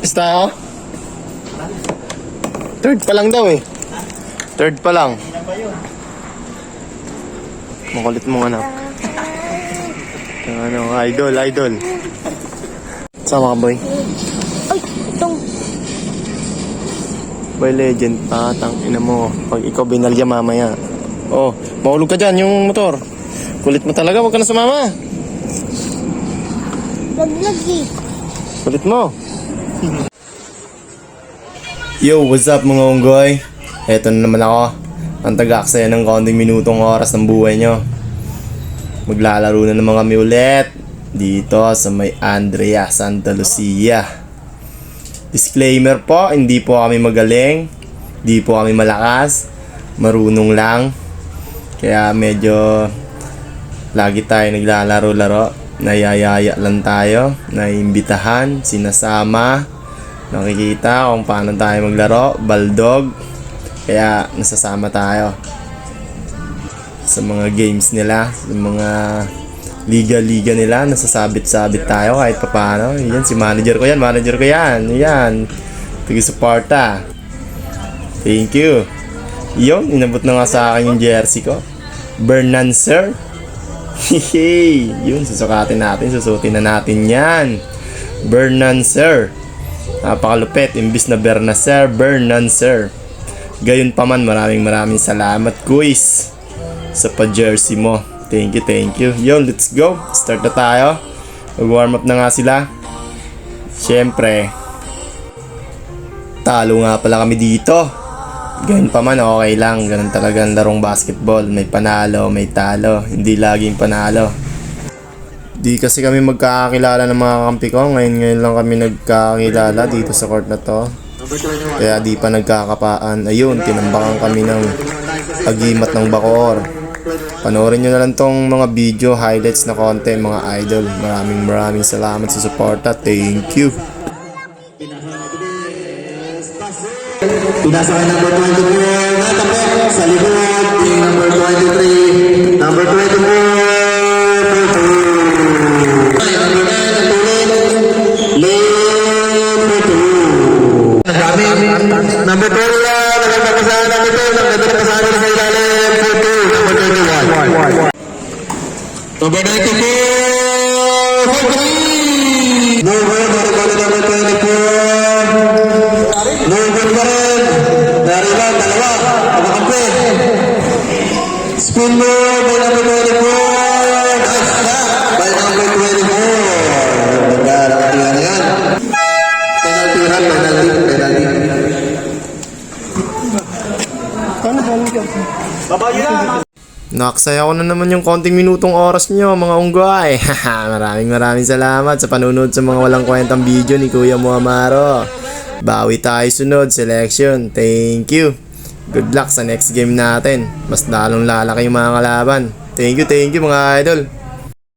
Basta ako. Third pa lang daw eh. Third pa lang. Makulit mo anak. Ano, idol. Sama ka boy. Ay, itong. Boy legend pa, ina mo. Pag ikaw binalya mamaya. Oh, mahulog ka dyan yung motor. Kulit mo talaga, huwag ka na sumama. Laglag eh. Kulit mo. Yo, what's up mga unggoy? Eto na naman ako. Ang tagaksaya ng kaunting minutong oras ng buhay nyo. Maglalaro na naman kami ulit dito sa may Andrea, Santa Lucia. Disclaimer po, hindi po kami magaling, hindi po kami malakas, marunong lang. Kaya medyo lagi tayo naglalaro-laro, nayayaya lang tayo, naiimbitahan, sinasama, nakikita kung paano tayo maglaro, baldog. Kaya nasasama tayo sa mga games nila, sa mga liga-liga nila, nasasabit-sabit tayo kahit papaano. Yan, si manager ko yan. Yan, taga-suporta. Thank you. Yun, inabot na nga sa akin yung jersey ko. Bernan Sir. Hehe, yun, susukatin natin, susutin na natin yan. Bernan Sir. Napakalupit, imbis na Bernan Sir, Bernan Sir. Gayun pa man, maraming salamat, Kuis, sa pa-jersey mo. Thank you. Yo, let's go. Start na tayo. Mag-warm up na nga sila. Siyempre, talo nga pala kami dito. Gayun pa man, okay lang. Ganun talaga ang larong basketball. May panalo, may talo. Hindi laging panalo. Di kasi kami magkakakilala ng mga kampi ko. Ngayon lang kami nagkakakilala dito sa court na to. Kaya di pa nagkakapaan. Ayun, tinambakan kami ng agimat ng Bacoor. Panoorin nyo na lang tong mga video highlights na konti mga idol. Maraming salamat sa suporta. Thank you. Pinasa kay number 24 na tapos sa likod yung number 23, number 24 number 12 lang, nagpapasama namin ito, nagpapasama na sa ilalim, 42, number 21. Number 94, 43! No good, number 24. No good pa rin. Nariban, dalawa, kapakampi. Spin move by number 24. Nice stop by number 24. Nagkakaroon na yan. Penalty. Naksaya ko na naman yung konting minutong oras nyo mga unggoy. Maraming salamat sa panunod sa mga walang kwentang video ni Kuya Muamaro. Bawi tayo sunod selection. Thank you. Good luck sa next game natin. Mas lalong lalaki yung mga kalaban. Thank you mga idol.